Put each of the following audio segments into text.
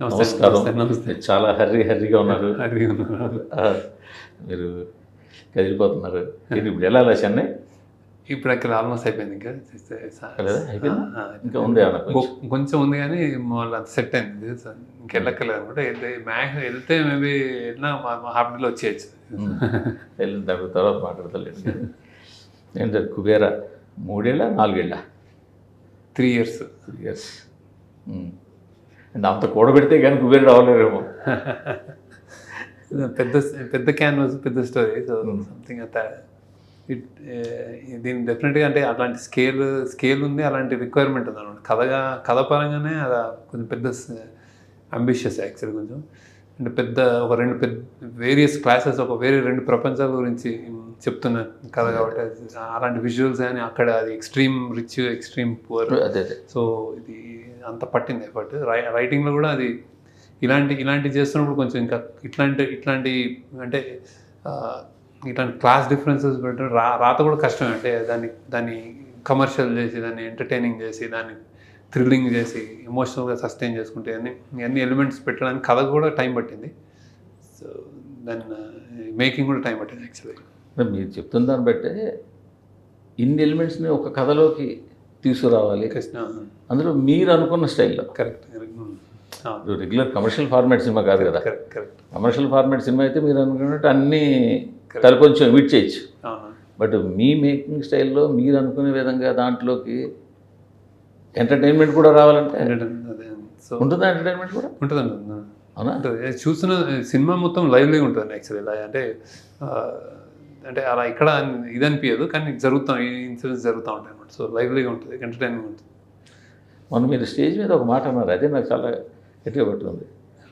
నమస్కారం. నమస్తే. మీరు చాలా హర్రీగా ఉన్నారు. హ్యాపీగా ఉన్నాను. మీరు కదిలిపోతున్నారు. ఏంటి ఇప్పుడు వెళ్ళాలా చెన్నై? ఇప్పుడు అక్కడ ఆల్మోస్ట్ అయిపోయింది. ఇంకా లేదా? అయిపోయిందా? ఇంకా ఉంది ఏమన్నా కొంచెం? కొంచెం ఉంది కానీ మళ్ళీ అంత సెట్ అయింది. ఇంకెళ్ళక్కర్లేదు అనమాట. వెళ్తే మేబీ వెళ్ళినా హాఫ్ డేలో వచ్చేయచ్చు. వెళ్ళిన తర్వాత మాట్లాడతలేదు. ఏంటి కుబేరా 3 ఏళ్ళ 4 ఏళ్ళ? 3 years. 3 years. అంటే అంత కూడబెడితే కానీ కుబేరుడు అవ్వలేరేమో. పెద్ద పెద్ద క్యాన్వాస్, పెద్ద స్టోరీ. సో సంథింగ్ అంత దీన్ని డెఫినెట్గా అంటే అలాంటి స్కేల్ ఉంది, అలాంటి రిక్వైర్మెంట్ ఉంది అనమాట. కథ పరంగానే అది కొంచెం పెద్ద అంబిషియస్ యాక్చువల్లీ. కొంచెం అంటే ఒక రెండు వేరియస్ క్లాసెస్, వేరే 2 ప్రపంచాల గురించి చెప్తున్న కథ కాబట్టి అలాంటి విజువల్స్ కానీ అక్కడ అది extreme rich, extreme poor. So ఇది అంత పట్టింది ఎఫర్ట్. రైటింగ్లో కూడా అది ఇలాంటి చేస్తున్నప్పుడు కొంచెం ఇంకా ఇట్లాంటి అంటే ఇట్లాంటి క్లాస్ డిఫరెన్సెస్ పెట్టడం రాత కూడా కష్టమే. అంటే దాన్ని కమర్షియల్ చేసి, దాన్ని ఎంటర్టైనింగ్ చేసి, దాన్ని థ్రిల్లింగ్ చేసి, ఎమోషనల్గా సస్టైన్ చేసుకుంటే అన్ని ఎలిమెంట్స్ పెట్టడానికి కథ కూడా టైం పట్టింది. సో దాన్ని మేకింగ్ కూడా టైం పట్టింది యాక్చువల్లీ. మీరు చెప్తున్న దాన్ని బట్టే ఇన్ని ఎలిమెంట్స్ని ఒక కథలోకి తీసుకురావాలి, అందులో మీరు అనుకున్న స్టైల్లో. Correct. Regular commercial format cinema కాదు కదా. కరెక్ట్. కమర్షియల్ ఫార్మాట్ సినిమా అయితే మీరు అనుకున్నట్టు అన్నీ కొంచెం ఎమిట్ చేయొచ్చు. బట్ మీ మేకింగ్ స్టైల్లో మీరు అనుకునే విధంగా దాంట్లోకి ఎంటర్టైన్మెంట్ కూడా రావాలంటే ఉంటుందా? ఎంటర్టైన్మెంట్ కూడా ఉంటుందండి. అవునా? చూస్తున్న సినిమా మొత్తం లైవ్లీగా ఉంటుంది యాక్చువల్లీ. అంటే అలా ఇక్కడ ఇది అనిపించదు, కానీ ఇన్సిడెంట్స్ జరుగుతూ ఉంటాయి అనమాట. సో లైవ్లీగా ఉంటుంది, ఎంటర్టైనింగ్ ఉంటుంది. మొన్న మీరు స్టేజ్ మీద ఒక మాట అన్నారు, అదే నాకు చాలా గట్టిగా పట్టుకుంది.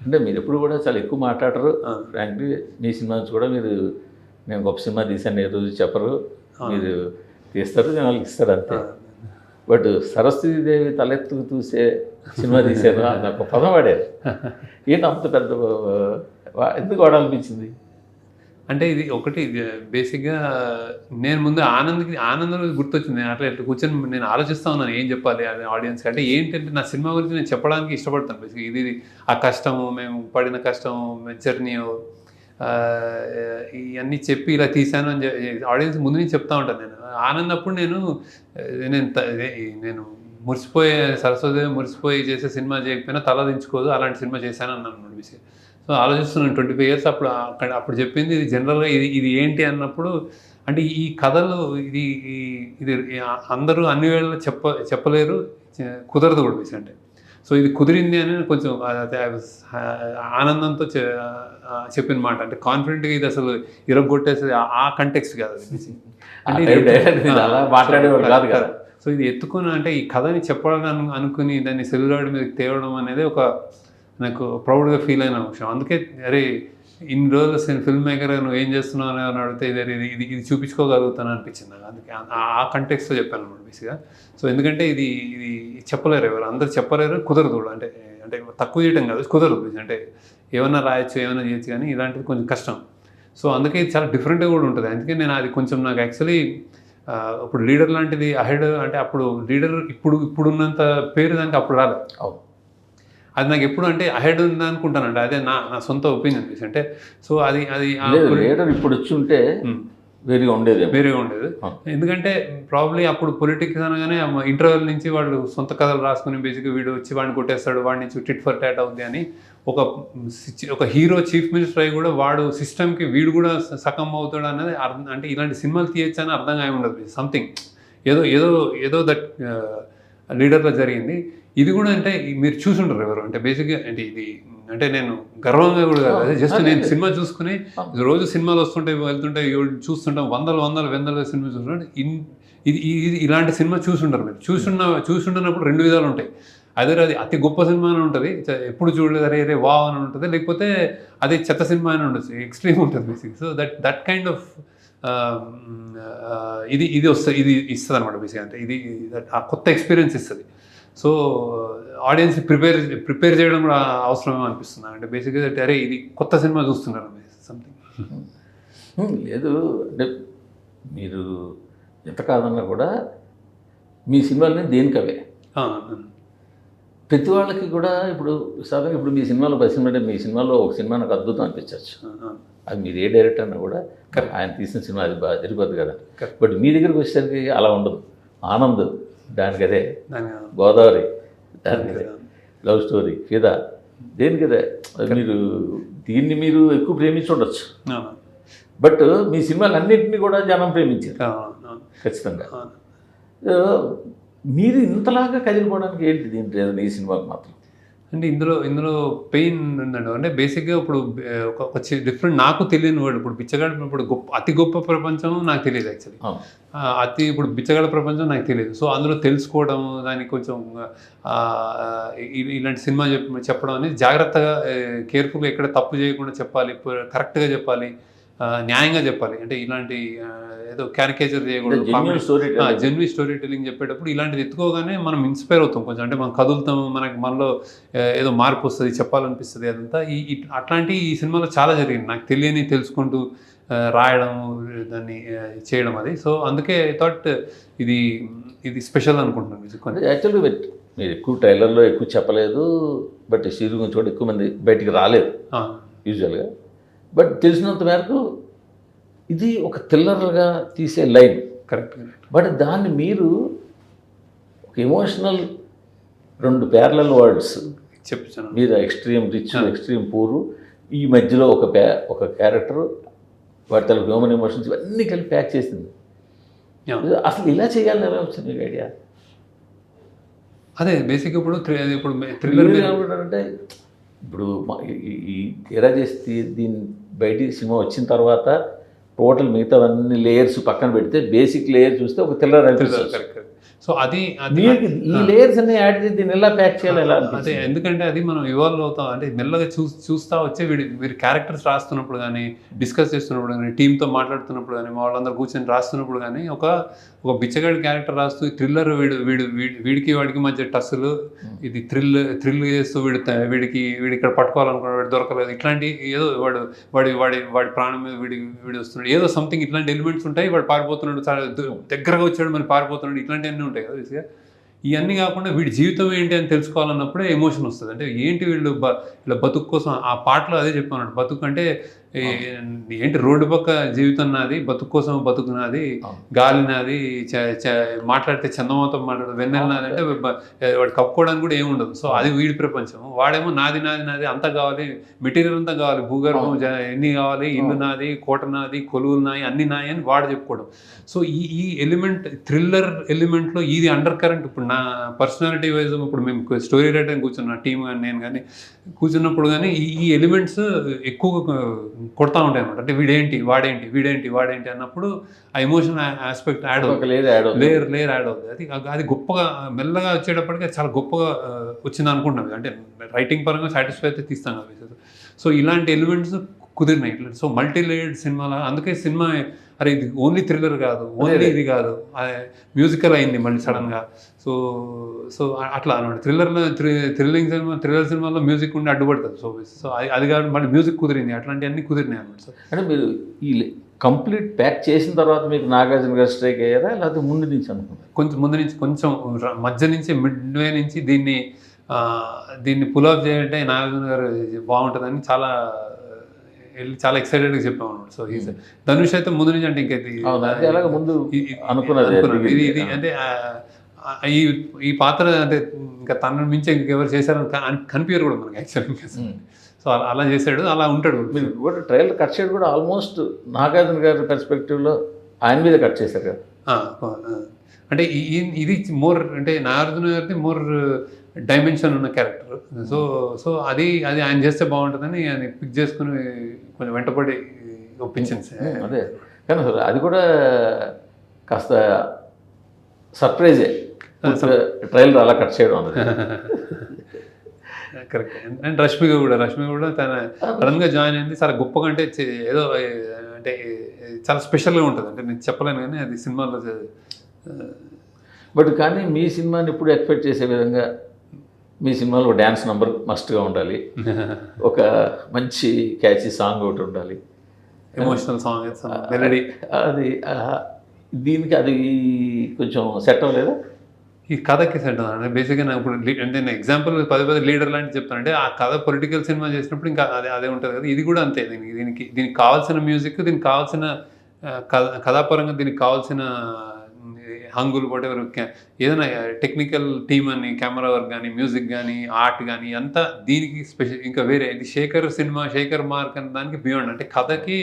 అంటే మీరు ఎప్పుడు కూడా చాలా ఎక్కువ మాట్లాడరు. ఫ్రాంక్లీ మీ సినిమా నుంచి కూడా మీరు నేను గొప్ప సినిమా తీశాను ఏ రోజు చెప్పరు. మీరు తీస్తారు, జనాలకి ఇస్తారు అంతే. బట్ సరస్వతీదేవి తలెత్తుకు చూసే సినిమా తీశారు నాకు ఒక పదం వాడారు. ఏంటి అంత పెద్ద ఎందుకు వాడాలనిపించింది? అంటే ఇది ఒకటి బేసిక్గా నేను ముందు ఆనందం గుర్తొచ్చింది. నేను అట్లా కూర్చొని నేను ఆలోచిస్తూ ఉన్నాను ఏం చెప్పాలి అది ఆడియన్స్కి. అంటే ఏంటంటే నా సినిమా గురించి నేను చెప్పడానికి ఇష్టపడతాను బేసిక్గా. ఇది ఆ కష్టము, మేము పడిన కష్టము, జర్నీ, ఇవన్నీ చెప్పి ఇలా తీశాను అని ఆడియన్స్ ముందు నుంచి చెప్తా ఉంటాను. నేను ఆనందప్పుడు నేను మురిసిపోయే సరస్వతి మురిసిపోయి చేసే సినిమా చేయకపోయినా తల దించుకోదు, అలాంటి సినిమా చేశాను అన్నాను బేసిక్గా. సో ఆలోచిస్తున్నాను 25 years అప్పుడు చెప్పింది ఇది జనరల్గా ఇది ఏంటి అన్నప్పుడు, అంటే ఈ కథలు ఇది అందరూ అన్ని వేళ చెప్పలేరు, కుదరదు కూడా బేసిక్. అంటే సో ఇది కుదిరింది అని కొంచెం ఆనందంతో చెప్పిన మాట. అంటే కాన్ఫిడెంట్గా ఇది అసలు ఇరగొట్టేసి ఆ కంటెక్స్ట్ కాదు అది బేసిక్. అంటే మాట్లాడేవాడు కాదు కదా. సో ఇది ఎత్తుకుని అంటే ఈ కథని చెప్పాలని అనుకుని దాన్ని సెల్యులాయిడ్ మీద తేవడం అనేది నాకు ప్రౌడ్గా ఫీల్ అయిన విషయం. అందుకే అరే ఇన్ని రోజులు ఫిల్మ్ మేకర్గా నువ్వు ఏం చేస్తున్నావు అని అడిగితే ఇది చూపించుకోగలుగుతాను అనిపించింది నాకు. అందుకే ఆ కంటెక్స్తో చెప్పాను అనమాట బేసిక్గా. సో ఎందుకంటే ఇది చెప్పలేరు, ఎవరు అందరు చెప్పలేరు, కుదరదు కూడా. అంటే తక్కువ చేయడం కాదు, కుదరదు. అంటే ఏమైనా రాయొచ్చు, ఏమైనా చేయొచ్చు, కానీ ఇలాంటిది కొంచెం కష్టం. సో అందుకే ఇది చాలా డిఫరెంట్గా కూడా ఉంటుంది. అందుకే నేను అది కొంచెం నాకు యాక్చువల్లీ ఇప్పుడు లీడర్ లాంటిది అహెడ్ అంటే అప్పుడు లీడర్ ఇప్పుడున్నంత పేరు దానికి అప్పుడు రాలేదు. అది నాకు ఎప్పుడు అంటే అహెడ్ ఉంది అనుకుంటానండి. అదే నా సొంత ఒపీనియన్. అంటే సో అది లీడర్ ఇప్పుడు వచ్చి ఉంటే వేరేగా ఉండేది. ఎందుకంటే ప్రాబ్లీ అప్పుడు పొలిటిక్స్ అనగానే ఇంటర్వెల్ నుంచి వాళ్ళు సొంత కథలు రాసుకుని బేసిక్గా వీడు వచ్చి వాడిని కొట్టేస్తాడు, వాడిని టిట్ ఫర్ టాట్ అవుద్ది అని ఒక హీరో చీఫ్ మినిస్టర్ అయ్యి కూడా వాడు సిస్టమ్కి వీడు కూడా సకం అవుతాడు అనేది అంటే ఇలాంటి సినిమాలు తీయచ్చు అని అర్థం కాయ ఉండదు. సంథింగ్ ఏదో దట్ లీడర్లో జరిగింది. ఇది కూడా అంటే మీరు చూసుంటారు ఎవరు అంటే బేసిక్గా అంటే ఇది అంటే నేను గర్వంగా కూడా కాదు, అదే జస్ట్ నేను సినిమా చూసుకుని రోజు సినిమాలు వెళ్తుంటాయి చూస్తుంటాం, వందల సినిమా చూస్తుంటే ఇది ఇలాంటి సినిమా చూసుంటారు మీరు. చూసుంటున్నప్పుడు 2 విధాలు ఉంటాయి. అదే అది అతి గొప్ప సినిమా అని ఉంటుంది, ఎప్పుడు చూడలేదు అరే వా అని ఉంటుంది, లేకపోతే అది చెత్త సినిమా అని ఉండొచ్చు, ఎక్స్ట్రీమ్ ఉంటుంది basic. So that kind of ఇది వస్తుంది, ఇది ఇస్తుంది అనమాట బేసిక్. అంటే ఇది ఆ కొత్త ఎక్స్పీరియన్స్ ఇస్తుంది. సో ఆడియన్స్ ప్రిపేర్ చేయడం కూడా అవసరమేమో అనిపిస్తుంది. అంటే బేసిక్గా అరే ఇది కొత్త సినిమా చూస్తున్నారు సంథింగ్. లేదు అంటే మీరు ఎంత కాదన్నా కూడా మీ సినిమాలని దేనికవే. ప్రతి వాళ్ళకి కూడా ఇప్పుడు సాధారణంగా ఇప్పుడు మీ సినిమాలో 10 సినిమా అంటే మీ సినిమాలో ఒక సినిమా నాకు అద్భుతం అనిపించవచ్చు. అది మీరు ఏ డైరెక్టర్ అన్నా కూడా ఆయన తీసిన సినిమా అది బాగా జరిపోద్ది కదా. బట్ మీ దగ్గరికి వచ్చేసరికి అలా ఉండదు. ఆనంద్ దానికి అదే, గోదావరి దానికి అదే, లవ్ స్టోరీ, ఫిదా దేనికి అదే. మీరు దీన్ని మీరు ఎక్కువ ప్రేమించి ఉండొచ్చు. బట్ మీ సినిమాలన్నింటినీ కూడా జనం ప్రేమించారు ఖచ్చితంగా. మీరు ఇంతలాగా కదిలిపోవడానికి ఏంటి దీంట్లో ఏదైనా ఈ సినిమాకి మాత్రం? అంటే ఇందులో పెయిన్ ఉందండి. అంటే బేసిక్గా ఇప్పుడు ఒక డిఫరెంట్ నాకు తెలియని వర్డ్. ఇప్పుడు బిచ్చగాడు ఇప్పుడు అతి గొప్ప ప్రపంచం నాకు తెలియదు యాక్చువల్లీ. ఇప్పుడు బిచ్చగాడ ప్రపంచం నాకు తెలియదు. సో అందులో తెలుసుకోవడం, దానికి కొంచెం ఇలాంటి సినిమా చెప్పడం అనేది జాగ్రత్తగా కేర్ఫుల్గా ఎక్కడ తప్పు చేయకుండా చెప్పాలి, కరెక్ట్గా చెప్పాలి, న్యాయంగా చెప్పాలి. అంటే ఇలాంటి ఏదో క్యారికేచర్ చేయకూడదు. జెన్యున్ స్టోరీ టెల్లింగ్ చెప్పేటప్పుడు ఇలాంటిది ఎత్తుకోగానే మనం ఇన్స్పైర్ అవుతాం కొంచెం. అంటే మనం కదులుతాం, మనలో ఏదో మార్పు వస్తుంది, చెప్పాలనిపిస్తుంది. అదంతా అట్లాంటి ఈ సినిమాలో చాలా జరిగింది. నాకు తెలియని తెలుసుకుంటూ రాయడం, దాన్ని చేయడం అది. సో అందుకే ఐ థాట్ ఇది స్పెషల్ అనుకుంటున్నాను. యాక్చువల్గా మీరు ఎక్కువ ట్రైలర్లో ఎక్కువ చెప్పలేదు, బట్ సీరియల్ గురించి కూడా ఎక్కువ మంది బయటికి రాలేదు యూజువల్గా. బట్ తెలిసినంత మేరకు ఇది ఒక థ్రిల్లర్గా తీసే లైన్ కరెక్ట్. బట్ దాన్ని మీరు ఒక ఎమోషనల్ 2 ప్యారలల్ వరల్డ్స్ చెప్తాను. మీరు ఎక్స్ట్రీమ్ రిచ్, ఎక్స్ట్రీమ్ పూరు, ఈ మధ్యలో ఒక క్యారెక్టర్, వాటి తల హ్యూమన్ ఎమోషన్స్ ఇవన్నీ కలిపి ప్యాక్ చేసింది. అసలు ఇలా చేయాలని ఎలా వచ్చింది మీకు ఐడియా? అదే బేసిక్ ఇప్పుడు థ్రిల్లర్ అంటే ఇప్పుడు ఈ ఎరా చేసి దీన్ని బయటికి సినిమా వచ్చిన తర్వాత టోటల్ మిగతావన్నీ లేయర్స్ పక్కన పెడితే బేసిక్ లేయర్ చూస్తే ఒక థ్రిల్లర్ అనిపిస్తుంది. సో అది ఈ లేయర్స్ అన్ని యాడ్ చేసి దీన్ని ఎలా ప్యాక్ చేయాలి ఎలా? అదే ఎందుకంటే అది మనం ఇవాల్వ్ అవుతాం. అంటే మెల్లగా చూస్తూ వచ్చే వీడి క్యారెక్టర్స్ రాస్తున్నప్పుడు కానీ, డిస్కస్ చేస్తున్నప్పుడు కానీ, టీంతో మాట్లాడుతున్నప్పుడు కానీ, మా వాళ్ళందరూ కూర్చొని రాస్తున్నప్పుడు కానీ ఒక బిచ్చగాడి క్యారెక్టర్ రాస్తూ థ్రిల్లర్ వీడికి వాడికి మధ్య టస్సులు, ఇది థ్రిల్ చేస్తూ వీడి ఇక్కడ పట్టుకోవాలనుకున్నాడు, వీడు దొరకలేదు, ఇట్లాంటి ఏదో వాడి ప్రాణం మీద వీడి వస్తున్నాడు, ఏదో సంథింగ్ ఇట్లాంటి ఎలిమెంట్స్ ఉంటాయి. వాడు పారిపోతున్నాడు, చాలా దగ్గరగా వచ్చాడు, మరి పారిపోతున్నాడు, ఇట్లాంటివన్నీ ఉంటాయి కదా బేసిక్గా. ఇవన్నీ కాకుండా వీడి జీవితం ఏంటి అని తెలుసుకోవాలన్నప్పుడే ఎమోషన్ వస్తుంది. అంటే ఏంటి వీళ్ళ బతుకు కోసం ఆ పాటలో అదే చెప్పాను. బతుకు అంటే ఏంటి, రోడ్డు పక్క జీవితం నాది, బతుకు కోసం బతుకు నాది, గాలి నాది, మాట్లాడితే చందమాతో మాట్లాడు, వెన్నెల నాది. అంటే వాడు కప్పుకోవడానికి కూడా ఏముండదు. సో అది వీడి ప్రపంచం. వాడేమో నాది అంతా కావాలి, మెటీరియల్ అంతా కావాలి, భూగర్భం ఎన్ని కావాలి, ఇల్లు నాది, కోట నాది, కొలువులు నాయి, అన్ని నాయి అని వాడు చెప్పుకోవడం. సో ఈ ఎలిమెంట్, థ్రిల్లర్ ఎలిమెంట్లో ఇది అండర్ కరెంట్. ఇప్పుడు నా పర్సనాలిటీ వైజ్ ఇప్పుడు మేము స్టోరీ రైటర్ కూర్చున్నా, టీమ్ కానీ నేను కానీ కూర్చున్నప్పుడు కానీ ఈ ఎలిమెంట్స్ ఎక్కువగా కొడతా ఉంటాయి అన్నమాట. అంటే వీడేంటి అన్నప్పుడు ఆ ఎమోషన్ ఆస్పెక్ట్ యాడ్ అవుతుంది, లేయర్ యాడ్ అవుతుంది. అది గొప్పగా మెల్లగా వచ్చేటప్పటికి చాలా గొప్పగా వచ్చింది అనుకుంటున్నాం. అంటే రైటింగ్ పరంగా సాటిస్ఫై అయితే తీస్తాం కదా. సో ఇలాంటి ఎలిమెంట్స్ కుదిరినాయి. సో మల్టీ లేయర్డ్ సినిమాలా. అందుకే సినిమా అరే ఇది ఓన్లీ థ్రిల్లర్ కాదు, ఓన్లీ ఇది కాదు, మ్యూజికల్ అయింది మళ్ళీ సడన్గా. సో అట్లా అనమాట. థ్రిల్లర్ సినిమాలో మ్యూజిక్ ఉండి అడ్డుపడుతుంది. సో అది కాదు, మళ్ళీ మ్యూజిక్ కుదిరింది, అట్లాంటివన్నీ కుదిరినాయి అనమాట. సో అంటే మీరు ఈ కంప్లీట్ ప్యాక్ చేసిన తర్వాత మీకు నాగార్జున గారు స్ట్రైక్ అయ్యారా, లేకపోతే ముందు నుంచి అనుకున్నారు? కొంచెం ముందు నుంచి, కొంచెం మధ్య నుంచి, మిడ్వే నుంచి దీన్ని పుల్ ఆఫ్ చేయాలంటే నాగార్జున గారు బాగుంటుందని చాలా ఎక్సైటెడ్గా చెప్పాము అనమాట. సో ధనుష్ అయితే ముందు నుంచి, అంటే ఇంకా ముందు అనుకున్నది ఇది అంటే ఈ పాత్ర అంటే ఇంకా తనను మించి ఇంకెవరు చేశారని కనిపించారు కూడా మనకి యాక్చువల్గా. సో అలా చేశాడు, అలా ఉంటాడు. మీరు కూడా ట్రైలర్ కట్ చేయడం కూడా ఆల్మోస్ట్ నాగార్జున గారి పర్స్పెక్టివ్లో ఆయన మీద కట్ చేశారు కదా. అంటే ఇది మోర్, అంటే నాగార్జున గారిది మోర్ డైమెన్షన్ ఉన్న క్యారెక్టర్. సో అది ఆయన చేస్తే బాగుంటుందని ఆయన పిక్ చేసుకుని కొంచెం వెంటపడి ఒప్పించింది. అదే కానీ అది కూడా కాస్త సర్ప్రైజే, ట్రైలర్ అలా కట్ చేయడం అన్నది. కరెక్ట్. అండ్ రష్మిక కూడా తన సడన్గా జాయిన్ అయింది. చాలా గొప్పగా, అంటే ఏదో అంటే చాలా స్పెషల్గా ఉంటుంది. అంటే నేను చెప్పలేను కానీ అది సినిమాలో. బట్ కానీ మీ సినిమాని ఎప్పుడు ఎక్స్పెక్ట్ చేసే విధంగా మీ సినిమాలో ఒక డ్యాన్స్ నెంబర్ మస్ట్గా ఉండాలి, ఒక మంచి క్యాచీ సాంగ్ ఒకటి ఉండాలి, ఎమోషనల్ సాంగ్, మెలడీ. అది దీనికి అది కొంచెం సెట్ అవ్వలేదా? ఈ కథకి సెట్ అంటే బేసిక్గా నాకు ఇప్పుడు అంటే నేను ఎగ్జాంపుల్ పదే లీడర్ లాంటి చెప్తాను అంటే ఆ కథ పొలిటికల్ సినిమా చేసినప్పుడు ఇంకా అదే ఉంటుంది కదా. ఇది కూడా అంతే. దీనికి కావాల్సిన మ్యూజిక్, దీనికి కావాల్సిన కథాపరంగా దీనికి కావాల్సిన హంగులు వాటెవర్ ఏదైనా టెక్నికల్ టీమ్ అని, కెమెరా వర్క్ కానీ, మ్యూజిక్ కానీ, ఆర్ట్ కానీ అంతా దీనికి స్పెషల్. ఇంకా వేరే ఇది శేఖర్ మార్క్ అనే దానికి బియాండ్. అంటే కథకి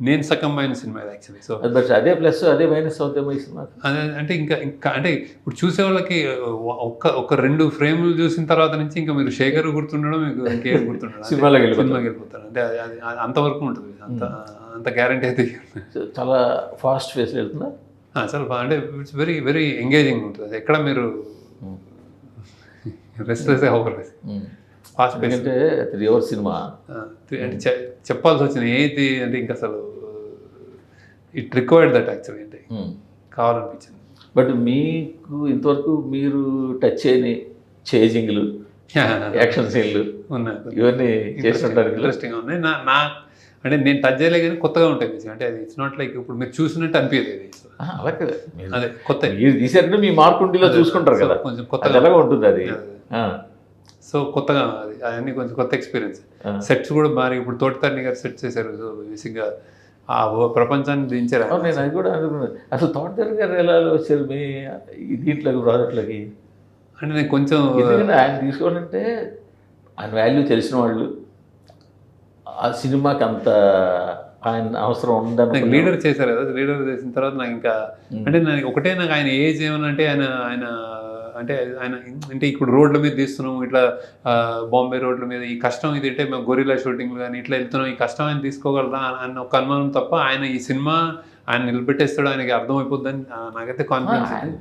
నేను సగమైన సినిమా ఇది యాక్చువల్లీ. సో బట్ అదే ప్లస్ అదే మైనస్ అవుతామో ఈ సినిమా. అంటే ఇంకా అంటే ఇప్పుడు చూసే వాళ్ళకి ఒక 2 ఫ్రేములు చూసిన తర్వాత నుంచి ఇంకా మీరు శేఖర్ గుర్తుండడం, మీకు ఇంకేం గుర్తుండడం సినిమాకి వెళ్ళిపోతారు. అంటే అది అంతవరకు ఉంటుంది. అంత గ్యారంటీ అయితే చాలా ఫాస్ట్ ఫేస్ వెళ్తుందా అసలు. అంటే ఇట్స్ వెరీ వెరీ ఎంగేజింగ్ ఉంటుంది. ఎక్కడ మీరు రెస్ట్లెస్ అవ్వలేదు. ఫాస్ట్ ఫేస్ అంటే 3 hours సినిమా అంటే చెప్పాల్సి వచ్చింది ఏది అంటే ఇంకా అసలు ఇట్ రిక్వైర్డ్ దట్ యాక్చువల్లీ. అంటే కావాలనిపించింది. బట్ మీకు ఇంతవరకు మీరు టచ్ చేయని చేజింగ్లు, యాక్షన్ సీన్లు ఉన్నాయి, ఇవన్నీ చేస్తుంటారు. ఇంట్రెస్టింగ్గా ఉన్నాయి. నా అంటే నేను టచ్ చేయలే కానీ కొత్తగా ఉంటాయి. అంటే అది ఇట్స్ నాట్ లైక్ ఇప్పుడు మీరు చూసినట్టు అనిపించదు. అలా కదా, అదే కొత్త మీరు తీసారంటే మీ మార్కుండిలో చూసుకుంటారు కదా, కొంచెం కొత్తగా ఎలాగ ఉంటుంది అది. సో కొత్తగా అది అవన్నీ కొంచెం కొత్త ఎక్స్పీరియన్స్. సెట్స్ కూడా బాగా ఇప్పుడు తోటతరణి గారు సెట్ చేశారు. సో బేసిక్గా ఆ ప్రపంచాన్ని దించారు. నేను అది కూడా అనుకున్నాను, అసలు తోటతరణి గారు ఎలా వచ్చారు మీ దీంట్లోకి, ప్రాజెక్ట్లోకి? అంటే నేను కొంచెం ఎందుకంటే ఆయన తీసుకోవాలంటే ఆయన వాల్యూ తెలిసిన వాళ్ళు, ఆ సినిమాకి అంత ఆయన అవసరం ఉందని లీడర్ చేశారు కదా. లీడర్ చేసిన తర్వాత నాకు ఇంకా అంటే నాకు ఆయన ఏజ్ ఏమనంటే ఆయన అంటే ఇప్పుడు రోడ్ల మీద తీస్తున్నాం, ఇట్లా బాంబే రోడ్ల మీద ఈ కష్టం ఇది అంటే మేము గొరిల్లా షూటింగ్లు కానీ ఇట్లా వెళ్తున్నాం, ఈ కష్టం ఆయన తీసుకోగలరా అన్న ఒక అనుమానం తప్ప ఆయన ఈ సినిమా ఆయన నిలబెట్టేస్తాడు, ఆయనకి అర్థమైపోద్దని నాకైతే కాన్ఫిడెన్స్ ఉంది.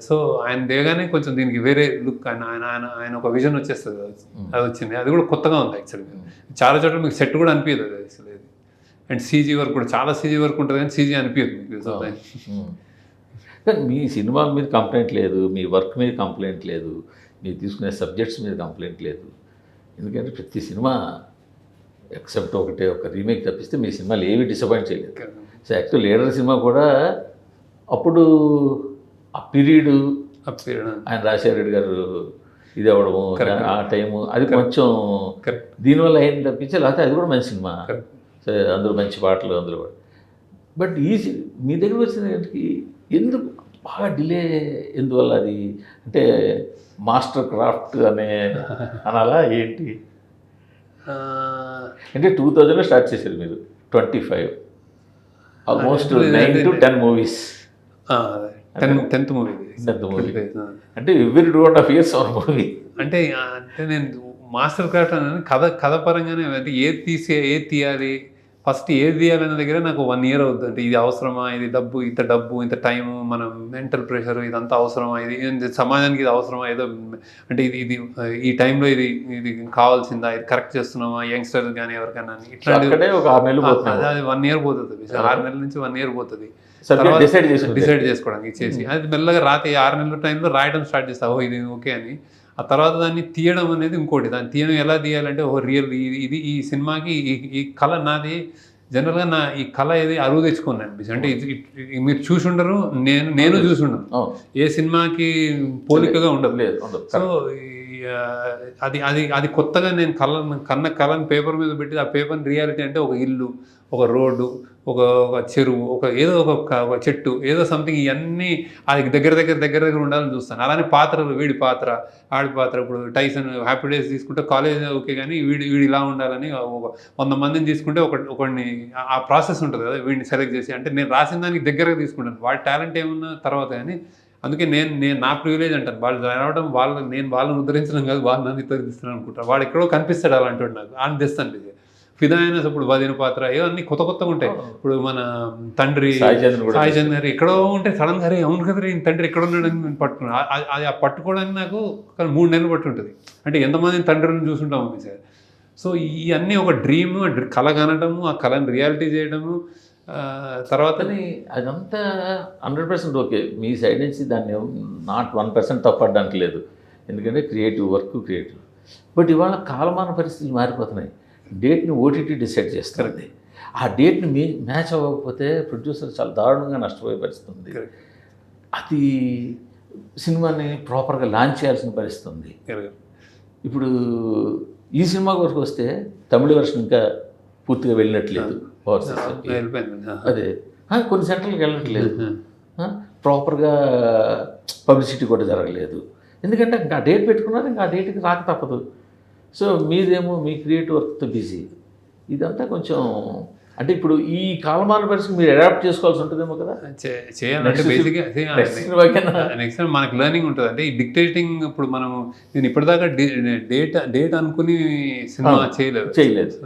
సో ఆయన దిగగానే కొంచెం దీనికి వేరే లుక్, ఆయన ఒక విజన్ వచ్చేస్తుంది. అది వచ్చింది. అది కూడా కొత్తగా ఉంది యాక్చువల్గా. చాలా చోట్ల మీకు సెట్ కూడా అనిపించదు అది యాక్చువల్లీ. అండ్ సీజీ వర్క్ కూడా చాలా సీజీ వర్క్ ఉంటుంది కానీ సీజీ అనిపించదు మీకు. కానీ మీ సినిమా మీద కంప్లైంట్ లేదు, మీ వర్క్ మీద కంప్లైంట్ లేదు, మీరు తీసుకునే సబ్జెక్ట్స్ మీద కంప్లైంట్ లేదు. ఎందుకంటే ప్రతి సినిమా ఎక్సెప్ట్ ఒక రీమేక్ తప్పిస్తే మీ సినిమాలు ఏవి డిసప్పాయింట్ చేయలేదు. సో యాక్చువల్ లీడర్ సినిమా కూడా అప్పుడు ఆ పీరియడ్ ఆయన రాజశేఖర గారు ఇది అవ్వడము, ఆ టైము అది కొంచెం దీనివల్ల అయింది తప్పించే, లేకపోతే అది కూడా మంచి సినిమా. సో అందులో మంచి పాటలు అందులో కూడా. బట్ మీ దగ్గర వచ్చిన ఎందుకు బాగా డిలే, ఎందువల్ల? అది అంటే మాస్టర్ క్రాఫ్ట్ అనాలా ఏంటి? అంటే 2000లో స్టార్ట్ చేశారు మీరు, 25 almost 9 to 10 movies. 10th movie అంటే ఎవ్రీ 2.5 years ఒక మూవీ. అంటే నేను మాస్టర్ క్రాఫ్ట్ అని కథ పరంగానే అంటే ఏది తీయాలి, ఫస్ట్ ఏది తీయాలనే దగ్గర నాకు 1 year అవుతుంది. అంటే ఇది అవసరమా, ఇది డబ్బు ఇంత టైము, మన మెంటల్ ప్రెషర్, ఇదంతా అవసరమా, ఇది సమాజానికి ఇది అవసరమా, ఏదో అంటే ఇది ఈ టైంలో ఇది కావాల్సిందా, ఇది కరెక్ట్ చేస్తున్నామా యంగ్స్టర్స్ కానీ ఎవరికైనా ఇట్లాంటి ఒక 6 నెలలు అది 1 year పోతుంది. 6 నెలల నుంచి 1 year పోతుంది డిసైడ్ చేసుకోవడానికి చేసి. అది మెల్లగా 6 నెలల టైంలో రాయడం స్టార్ట్ చేస్తావు ఇది ఓకే అని. ఆ తర్వాత దాన్ని తీయడం అనేది ఇంకోటి. దాన్ని తీయడం ఎలా తీయాలంటే రియల్ ఇది ఈ సినిమాకి ఈ కళ నాది. జనరల్గా ఈ కళ ఏది అరువు తెచ్చుకోను అనిపిస్తుంది. అంటే ఇది మీరు చూసి ఉండరు, నేను చూసి ఉండను, ఏ సినిమాకి పోలికగా ఉండదు. సో అది కొత్తగా నేను కళని పేపర్ మీద పెట్టి ఆ పేపర్ని రియాలిటీ అంటే ఒక ఇల్లు, ఒక రోడ్డు, ఒక చెరువు, ఏదో ఒక చెట్టు, ఏదో సంథింగ్, ఇవన్నీ అది దగ్గర ఉండాలని చూస్తాను. అలానే పాత్రలు, వీడి పాత్ర, ఆడి పాత్ర. ఇప్పుడు టైసన్ హ్యాపీ డేస్ తీసుకుంటే కాలేజ్ ఓకే కానీ వీడు ఇలా ఉండాలని ఒక 100 మందిని తీసుకుంటే ఒకడిని ఆ ప్రాసెస్ ఉంటుంది కదా, వీడిని సెలెక్ట్ చేసి. అంటే నేను రాసిన దానికి దగ్గరగా తీసుకుంటాను, వాడి టాలెంట్ ఏమున్నా తర్వాత. కానీ అందుకే నేను నా ప్రివిలేజ్ అంటాను. వాళ్ళు రావడం నేను వాళ్ళని ఉద్ధరించడం కాదు, వాళ్ళు నన్ను ఉద్ధరిస్తున్నాను అనుకుంటాను. వాడు ఎక్కడో కనిపిస్తాడు అలాంటి వాడు, నాకు అని తెస్తాను. ఇది ఫిదా అయినా ఇప్పుడు వదిన పాత్ర ఇవన్నీ కొత్తగా ఉంటాయి. ఇప్పుడు మన తండ్రి సాయి చంద్ర ఎక్కడో ఉంటే సడన్ గా అవును కదా ఈయన తండ్రి ఎక్కడ ఉన్నాడని నేను పట్టుకున్నాను. అది ఆ పట్టుకోవడానికి నాకు 3 నెలలు పట్టి ఉంటుంది. అంటే ఎంతమంది తండ్రిని చూసుంటాము సార్. సో ఇవన్నీ ఒక డ్రీమ్, కళ కనడము, ఆ కళని రియాలిటీ చేయడము. తర్వాత అదంతా 100% ఓకే. మీ సైడ్ నుంచి దాన్ని నాట్ 1% తప్పడానికి లేదు. ఎందుకంటే క్రియేటివ్ వర్క్ క్రియేటివ్. బట్ ఇవాళ కాలమాన పరిస్థితులు మారిపోతున్నాయి. డేట్ని ఓటీటీ డిసైడ్ చేస్తారండి. ఆ డేట్ని మ్యాచ్ అవ్వకపోతే ప్రొడ్యూసర్ చాలా దారుణంగా నష్టపోయే పరిస్థితి ఉంది. అది సినిమాని ప్రాపర్గా లాంచ్ చేయాల్సిన పరిస్థితి ఉంది. ఇప్పుడు ఈ సినిమా వరకు వస్తే తమిళ వర్షన్ ఇంకా పూర్తిగా వెళ్ళినట్లేదు ఓవర్సీస్కి. అదే కొన్ని సెంటర్లకు వెళ్ళట్లేదు, ప్రాపర్గా పబ్లిసిటీ కూడా జరగలేదు. ఎందుకంటే ఇంకా ఆ డేట్ పెట్టుకున్నారు, ఇంకా ఆ డేట్కి రాక తప్పదు. సో మీదేమో మీ క్రియేటివ్ వర్క్తో బిజీ. ఇదంతా కొంచెం అంటే ఇప్పుడు ఈ కాలమాన పరిస్థితి మీరు అడాప్ట్ చేసుకోవాల్సి ఉంటుందేమో కదా. చేయాలంటే బేసిక్గా నెక్స్ట్ మనకు లెర్నింగ్ ఉంటుంది. అంటే ఈ డిక్టేటింగ్ ఇప్పుడు మనం నేను ఇప్పటిదాకా డేట్ అనుకుని సినిమా చేయలేదు.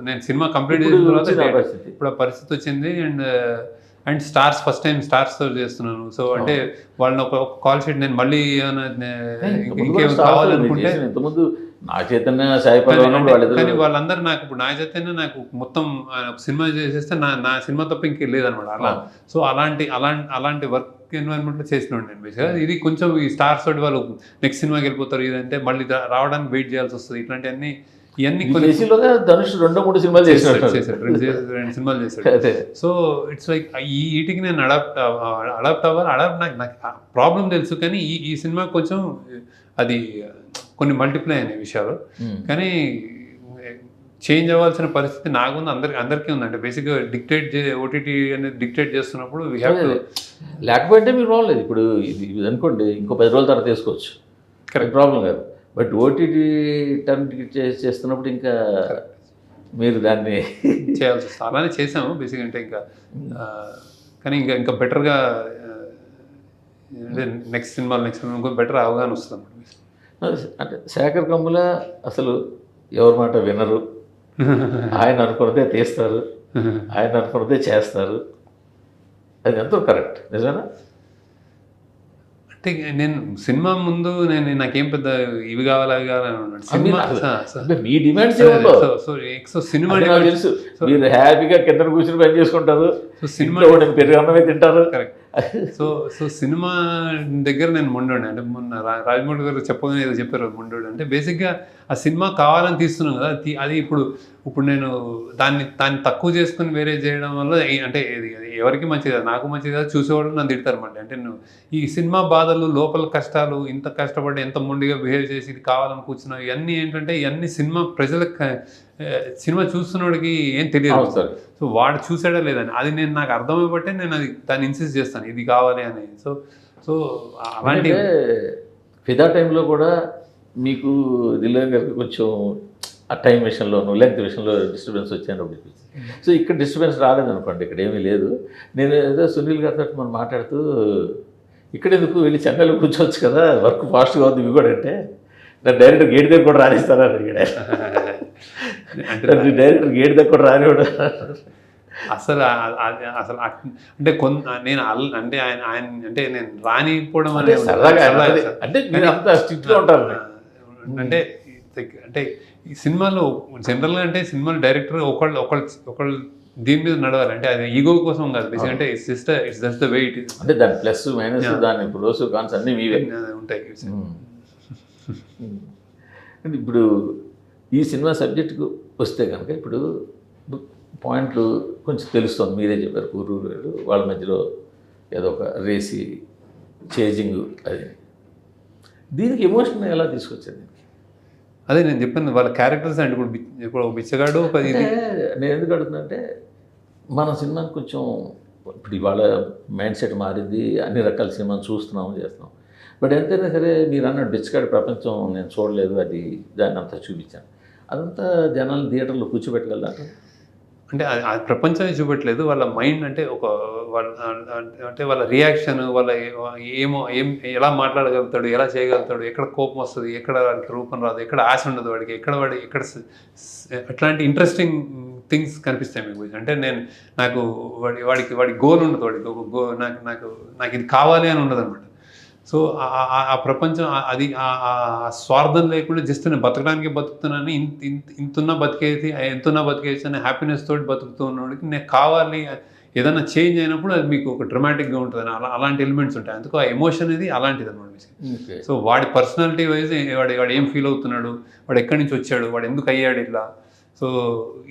నేను సినిమా కంప్లీట్ చేసిన తర్వాత ఇప్పుడు ఆ పరిస్థితి వచ్చింది. అండ్ స్టార్స్ ఫస్ట్ టైం స్టార్స్తో చేస్తున్నాను. సో అంటే వాళ్ళని ఒక కాల్ షీట్ నేను మళ్ళీ ఇంకేం కావాలనుకుంటే ఇంతకుముందు నా చైతన్య సాయి కానీ వాళ్ళందరూ నాకు ఇప్పుడు నా చైతన్య నాకు మొత్తం సినిమా చేసేస్తే నా సినిమా తప్ప ఇంకేం లేదనమాట అలా. సో అలాంటి వర్క్ ఎన్వైరన్మెంట్లో చేసినాడు నేను బేసిక్గా. ఇది కొంచెం ఈ స్టార్స్ తోటి వాళ్ళు నెక్స్ట్ సినిమాకి వెళ్ళిపోతారు, ఇదంటే మళ్ళీ రావడానికి వెయిట్ చేయాల్సి వస్తుంది. ఇట్లాంటివన్నీ ఇవన్నీ కొన్ని ధనుష్ 2-3 సినిమాలు చేశాడు, 2 సినిమాలు చేశాడు. సో ఇట్స్ లైక్ వీటికి నేను అడాప్ట్ అవ్వాలి. నాకు ప్రాబ్లం తెలుసు, కానీ ఈ సినిమా కొంచెం అది కొన్ని మల్టిప్లై అనే విషయాలు. కానీ చేంజ్ అవ్వాల్సిన పరిస్థితి నాకుంది, అందరికీ ఉందంటే బేసిక్గా ఓటీటీ అనేది డిక్టేట్ చేస్తున్నప్పుడు వీ హ్యావ్ టు. లేకపోతే మీరు రాలేదు. ఇప్పుడు ఇది అనుకోండి, ఇంకో 10 రోజుల తర్వాత తీసుకోవచ్చు, కరెక్ట్, ప్రాబ్లం కాదు. బట్ ఓటీటీ టర్న్ చేస్తున్నప్పుడు ఇంకా మీరు దాన్ని చేయాల్సి వస్తుంది. అలానే చేసాము బేసిక్గా. అంటే ఇంకా కానీ ఇంకా బెటర్గా నెక్స్ట్ సినిమా ఇంకో బెటర్ అవగాహన వస్తుంది. అంటే శేఖర్ కమ్ముల అసలు ఎవరి మాట వినరు, ఆయన అనుకున్నదే తీస్తారు, ఆయన అనుకున్నదే చేస్తారు. అది ఎంతో కరెక్ట్, నిజమేనా? అంటే నేను సినిమా ముందు నాకేం పెద్ద ఇవి కావాలి అవి కావాలని మీ డిమాండ్స్ సో సినిమా తెలుసు. మీరు హ్యాపీగా కింద కూర్చొని పని చేసుకుంటారు, సినిమా పెరుగు అన్నమే తింటారు. కరెక్ట్. సో సినిమా దగ్గర నేను మొండోండి. అంటే మొన్న రాజమౌళి గారు చెప్పగానే ఏదో చెప్పారు మొండోడు అంటే బేసిక్గా ఆ సినిమా కావాలని తీస్తున్నాం కదా, అది ఇప్పుడు నేను దాన్ని తక్కువ చేసుకుని వేరే చేయడం వల్ల అంటే ఎవరికి మంచిది కాదు, నాకు మంచిది కాదు, చూసేవాళ్ళు నన్ను తిడతారు మళ్ళీ. అంటే నువ్వు ఈ సినిమా బాధలు, లోపల కష్టాలు, ఇంత కష్టపడి ఎంత మొండిగా బిహేవ్ చేసి ఇది కావాలని కూర్చున్నావు, ఇవన్నీ ఏంటంటే ఇవన్నీ సినిమా సినిమా చూస్తున్నోడికి ఏం తెలియదు. సో వాడు చూసాడా లేదని అది నాకు అర్థమైపోతే నేను దాన్ని ఇన్సిస్ట్ చేస్తాను, ఇది కావాలి అని. సో అలాంటి ఫిదా టైంలో కూడా మీకు దిల్రాజు గారికి కొంచెం ఆ టైం విషయంలోనూ లెంగ్త్ విషయంలో డిస్టర్బెన్స్ వచ్చాను. సో ఇక్కడ డిస్టర్బెన్స్ రాలేదనుకోండి, ఇక్కడ ఏమీ లేదు. నేను ఏదో సునీల్ గారితో మనం మాట్లాడుతూ ఇక్కడ ఎందుకు వెళ్ళి చెన్నైలో కూర్చోవచ్చు కదా, వర్క్ ఫాస్ట్గా ఉంది ఇవి కూడా అంటే, నా డైరెక్టర్ గేట్ దగ్గర కూడా రానిస్తారా అడిగాడు. డైరెక్టర్ గేట్ దగ్గర కూడా రానివాడు అసలు అంటే నేను అంటే ఆయన అంటే నేను రానిపోవడం అనేది అంటే స్ట్రిక్ట్గా ఉంటారు. అంటే ఈ సినిమాలో జనరల్గా అంటే సినిమాలో డైరెక్టర్ ఒకళ్ళు దీని మీద నడవాలి. అంటే అది ఈగో కోసం కాదు బేసిక్, అంటే it's just the way it is. అంటే దాని ప్లస్ మైనస్, దాని ప్రోస్ కాన్స్ అన్నీ మీవే ఉంటాయి. ఇప్పుడు ఈ సినిమా సబ్జెక్టుకు వస్తే కనుక ఇప్పుడు పాయింట్లు కొంచెం తెలుస్తుంది. మీరే చెప్పారు ఊరు వాళ్ళ మధ్యలో ఏదో ఒక రేసి చేజింగ్, అది దీనికి ఎమోషన్ ఎలా తీసుకొచ్చేది? అదే నేను చెప్పాను వాళ్ళ క్యారెక్టర్స్. అంటే ఇప్పుడు బిచ్చగాడు ఒక ఇది నేను ఎందుకు అడుగుతున్నా, మన సినిమాని కొంచెం ఇప్పుడు ఇవాళ మైండ్ సెట్ మారింది, అన్ని రకాల సినిమాలు చూస్తున్నాము చేస్తున్నాం. బట్ ఎంతైనా సరే మీరు అన్న బిచ్చగాడి ప్రపంచం నేను చూడలేదు, అది దాన్ని అంతా చూపించాను. అదంతా జనాలను థియేటర్లో కూర్చోబెట్టగలరా? అంటే ఆ ప్రపంచాన్ని చూపెట్టలేదు, వాళ్ళ మైండ్ అంటే వాళ్ళ రియాక్షన్, వాళ్ళ ఎలా మాట్లాడగలుగుతాడు, ఎలా చేయగలుగుతాడు, ఎక్కడ కోపం వస్తుంది, ఎక్కడ వాడికి రూపం రాదు, ఎక్కడ ఆశ ఉండదు వాడికి, ఎక్కడ అట్లాంటి ఇంట్రెస్టింగ్ థింగ్స్ కనిపిస్తాయి మీకు. అంటే నాకు వాడి గోల్ ఉండదు, వాడికి ఒక నాకు ఇది కావాలి అని ఉండదు అనమాట. సో ఆ ప్రపంచం అది ఆ స్వార్థం లేకుండా జస్ట్ నేను బతకడానికి బతుకుతున్నాను, ఎంతున్నా బతికేసి అనే హ్యాపీనెస్ తోటి బతుకుతూ ఉన్నవాడికి నేను కావాలి, ఏదైనా చేంజ్ అయినప్పుడు అది మీకు ఒక డ్రమాటిక్గా ఉంటుంది. అలాంటి ఎలిమెంట్స్ ఉంటాయి. అందుకు ఆ ఎమోషన్ అనేది అలాంటిది అనమాట. సో వాడి పర్సనాలిటీ వైజ్ వాడు ఏం ఫీల్ అవుతున్నాడు, వాడు ఎక్కడి నుంచి వచ్చాడు, వాడు ఎందుకు అయ్యాడు ఇట్లా, సో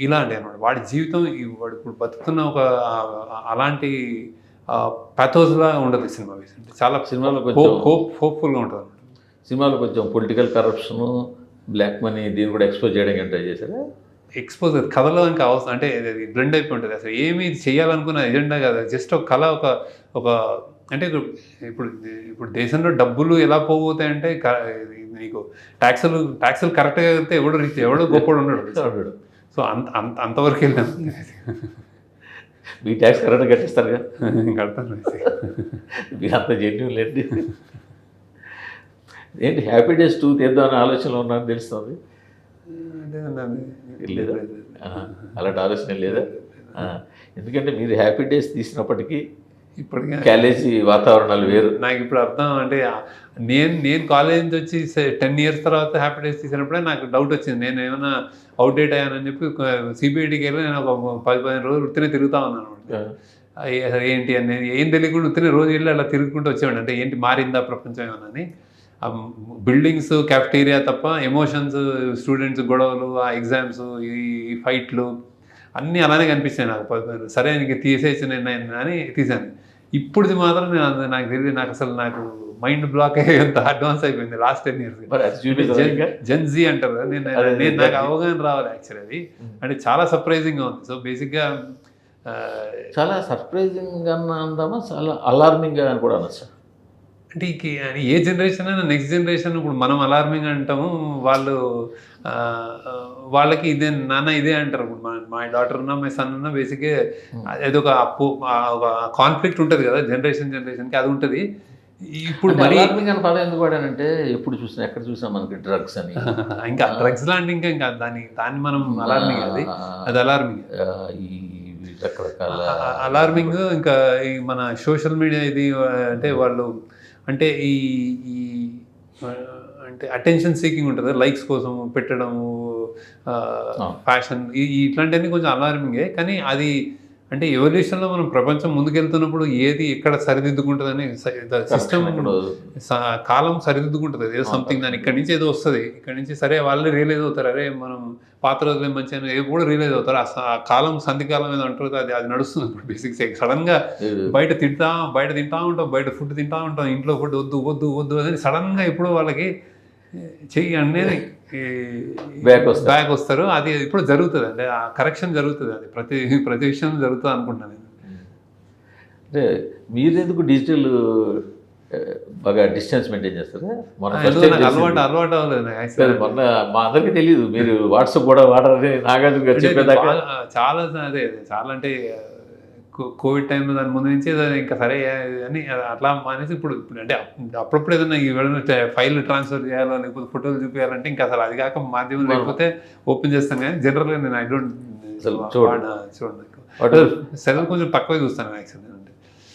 ఇలాంటి అనమాట వాడి జీవితం. వాడు ఇప్పుడు బతుకుతున్న ఒక అలాంటి ప్యాథోస్లా ఉండదు ఈ సినిమా బేసిక్గా చాలా సినిమాలో కొంచెం హోప్ఫుల్గా ఉంటుంది. సినిమాలో కొంచెం పొలిటికల్ కరప్షను, బ్లాక్ మనీ దీన్ని కూడా ఎక్స్పోజ్ చేయడానికి ట్రై చేశారా? ఎక్స్పోజ్ కథలో ఇంకా అవసరం అంటే ఇది బ్లెండ్ అయిపోయి ఉంటుంది. అసలు ఏమి చేయాలనుకున్న ఎజెండా కాదు, జస్ట్ ఒక కళ, ఒక అంటే ఇప్పుడు ఇప్పుడు దేశంలో డబ్బులు ఎలా పోతాయంటే నీకు ట్యాక్సులు కరెక్ట్గా వెళ్తే ఎవడో గొప్పడు ఉన్నాడు. సో అంతవరకు వెళ్ళాను. మీ ట్యాక్స్ కరెక్ట్గా కట్టిస్తారుగా, కడతాను. మీరు అంత జెన్యున్ లేండి. ఏంటి హ్యాపీ డేస్ 2 తీద్దామని ఆలోచనలో ఉన్నారని తెలుస్తుంది. లేదా అలాంటి ఆలోచన లేదా? ఎందుకంటే మీరు హ్యాపీ డేస్ తీసినప్పటికీ ఇప్పటికే కాలేజీ వాతావరణాలు వేరు. నాకు ఇప్పుడు అర్థం అంటే నేను కాలేజ్ నుంచి వచ్చి 10 years తర్వాత హ్యాపీ డేస్ తీసినప్పుడే నాకు డౌట్ వచ్చింది, నేను ఏమైనా అవుట్డేట్ అయ్యానని చెప్పి సిబిఐడికి వెళ్ళి నేను ఒక 10-15 రోజులు వృత్తినే తిరుగుతా ఉన్నాను. ఏంటి అనేది ఏం తెలియకుండా వృత్తినే రోజు వెళ్ళి అలా తిరుగుకుంటూ వచ్చేవాడు. అంటే ఏంటి మారిందా ప్రపంచం ఏమని. బిల్డింగ్స్, క్యాఫ్టీరియా తప్ప ఎమోషన్స్, స్టూడెంట్స్ గొడవలు, ఆ ఎగ్జామ్స్, ఈ ఫైట్లు అన్నీ అలానే కనిపిస్తాయి నాకు. సరే ఇంక తీసేసి నేను అని తీసాను. ఇప్పుడుది మాత్రం నాకు తెలియదు, నాకు మైండ్ బ్లాక్ అయ్యేంత అడ్వాన్స్ అయిపోయింది లాస్ట్ 10 years. జెన్జీ అంటారు కదా, నేను నాకు అవగాహన రావాలి యాక్చువల్లీ అది. అంటే చాలా సర్ప్రైజింగ్గా ఉంది. సో బేసిక్గా చాలా సర్ప్రైజింగ్గా అందామా, చాలా అలార్మింగ్గా అని కూడా అనొచ్చు. అంటే ఏ జనరేషన్ అయినా నెక్స్ట్ జనరేషన్ ఇప్పుడు మనం అలార్మింగ్ అంటాము, వాళ్ళకి ఇదే నాన్న ఇదే అంటారు. ఇప్పుడు మా డాటర్ ఉన్నా మై సన్ ఉన్నా బేసిక్గా ఏదో ఒక కాన్ఫ్లిక్ట్ ఉంటుంది కదా జనరేషన్కి, అది ఉంటుంది. ఇప్పుడు మరి అలార్మింగ్ అని పదం ఎందుకు వాడానంటే ఎప్పుడు చూసినా ఎక్కడ చూసినా మనకి డ్రగ్స్ అని, ఇంకా డ్రగ్స్ లాంటి ఇంకా దాన్ని మనం అలార్మింగ్, అది అలార్మింగ్. ఈ రకరకాల అలార్మింగ్ ఇంకా ఈ మన సోషల్ మీడియా ఇది అంటే వాళ్ళు అంటే ఈ అంటే అటెన్షన్ సీకింగ్ ఉంటుంది, లైక్స్ కోసం పెట్టడము, ఫ్యాషన్, ఇట్లాంటివన్నీ కొంచెం అలార్మింగే. కానీ అది అంటే ఎవల్యూషన్లో మనం ప్రపంచం ముందుకెళ్తున్నప్పుడు ఏది ఎక్కడ సరిదిద్దుకుంటుందని సిస్టమ్ కాలం సరిదిద్దుకుంటుంది. ఏదో సంథింగ్ దాని ఇక్కడి నుంచి ఏదో వస్తుంది, ఇక్కడి నుంచి సరే వాళ్ళు రియలైజ్ అవుతారు, అరే మనం పాత రోజులే మంచి అని కూడా రియలైజ్ అవుతారు. ఆ కాలం సంధికాలం ఏదో అంటారు, అది నడుస్తుంది. ఇప్పుడు బేసిక్స్ సడన్గా బయట తింటా ఉంటాం, బయట ఫుడ్ తింటా ఉంటాం, ఇంట్లో ఫుడ్ వద్దు అని సడన్గా ఇప్పుడు వాళ్ళకి చెయ్యి అనేది బ్యాక్ వస్తారు. అది ఇప్పుడు జరుగుతుంది, అంటే ఆ కరెక్షన్ జరుగుతుంది, అది ప్రతి విషయం జరుగుతుంది అనుకుంటాను నేను. అంటే మీరెందుకు డిజిటల్ బాగా డిస్టెన్స్ మెయింటైన్ చేస్తారా? అలవాటు అవ్వలేదు మొన్న మా అందరికీ తెలియదు మీరు వాట్సాప్ కూడా వాడాలని నాగార్జున గారు చెప్పేదాకా. చాలా అంటే కోవిడ్ టైంలో దాని ముందు నుంచి ఇంకా సరే అని అట్లా అనేసి ఇప్పుడు అంటే అప్పుడప్పుడు ఏదైనా ఫైల్ ట్రాన్స్ఫర్ చేయాలో లేకపోతే ఫోటోలు చూపించాలంటే ఇంకా అసలు అది కాక మాధ్యమం లేకపోతే ఓపెన్ చేస్తాను. కానీ జనరల్గా నేను ఐ డోంట్ చూడండి, సెల్ కొంచెం తక్కువ చూస్తాను యాక్చువల్లీ. అంటే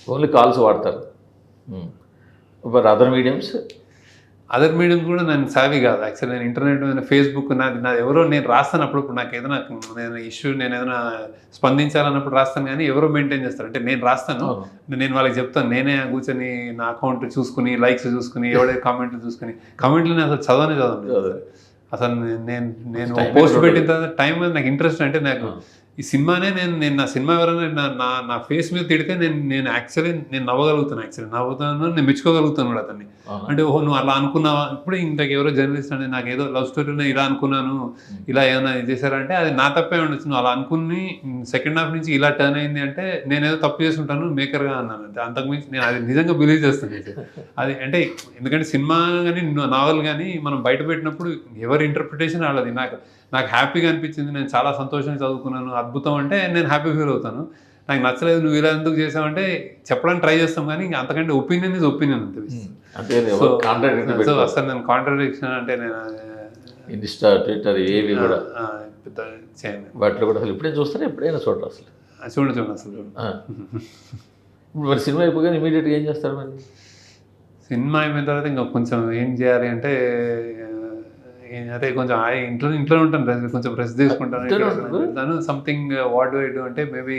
ఓన్లీ కాల్స్ వాడతారు. అదర్ మీడియం కూడా నేను సావి కాదు యాక్చువల్లీ. నేను ఇంటర్నెట్, ఫేస్బుక్, నాది ఎవరో నేను రాస్తాను అప్పుడప్పుడు. నాకు ఏదైనా నేను ఏదైనా స్పందించాలన్నప్పుడు రాస్తాను, కానీ ఎవరో మెయింటైన్ చేస్తారు. అంటే నేను రాస్తాను, నేను వాళ్ళకి చెప్తాను, నేనే కూర్చొని నా అకౌంట్ చూసుకుని, లైక్స్ చూసుకుని, ఎవడే కామెంట్లు చూసుకుని, కామెంట్లు నేను అసలు చదవను. అసలు నేను పోస్ట్ పెట్టిన తర్వాత టైం నాకు ఇంట్రెస్ట్. అంటే నాకు ఈ సినిమానే నేను నా సినిమా ఎవరైనా నా ఫేస్ మీద తిడితే నేను యాక్చువల్లీ నేను నవ్వగలుగుతాను, నేను మెచ్చుకోగలుగుతాను కూడా అతన్ని. అంటే ఓహో నువ్వు అలా అనుకున్నావా. ఇప్పుడు ఇంతకు ఎవరో జర్నలిస్ట్ అంటే నాకు ఏదో లవ్ స్టోరీలో ఇలా అనుకున్నాను, ఇలా ఏమైనా చేశారంటే అది నా తప్పే ఉండొచ్చు. నువ్వు అలా అనుకుని సెకండ్ హాఫ్ నుంచి ఇలా టర్న్ అయింది అంటే నేనేదో తప్పు చేసుకుంటాను మేకర్గా అన్నాను. అంటే అంతకుమించి నేను అది నిజంగా బిలీవ్ చేస్తాను. అది అంటే ఎందుకంటే సినిమా కానీ నావల్ కానీ మనం బయట పెట్టినప్పుడు ఎవరి ఇంటర్ప్రిటేషన్ వాళ్ళది. నాకు హ్యాపీగా అనిపించింది, నేను చాలా సంతోషంగా చదువుకున్నాను, అద్భుతం అంటే నేను హ్యాపీ ఫీల్ అవుతాను. నాకు నచ్చలేదు నువ్వు ఇలా ఎందుకు చేసావంటే చెప్పడానికి ట్రై చేస్తాం, కానీ ఇంకా అంతకంటే ఒపీనియన్ ఇస్ ఒపీనియన్ అంతే. సో అసలు నేను కాంట్రడిక్షన్ అంటే నేను ఇన్స్టా, ట్విట్టర్ ఏవి కూడా చేయను. వాటిలో కూడా అసలు ఇప్పుడే చూస్తారా, ఎప్పుడైనా చూడరు అసలు? చూడండి అసలు. ఇప్పుడు మరి సినిమా అయిపోగానే ఇమీడియట్గా ఏం చేస్తారు? మరి సినిమా అయిపోయిన తర్వాత ఇంకా కొంచెం ఏం చేయాలి అంటే అదే కొంచెం ఇంట్లో ఉంటాను, కొంచెం రెస్ట్ తీసుకుంటాను. Something what do I do అంటే maybe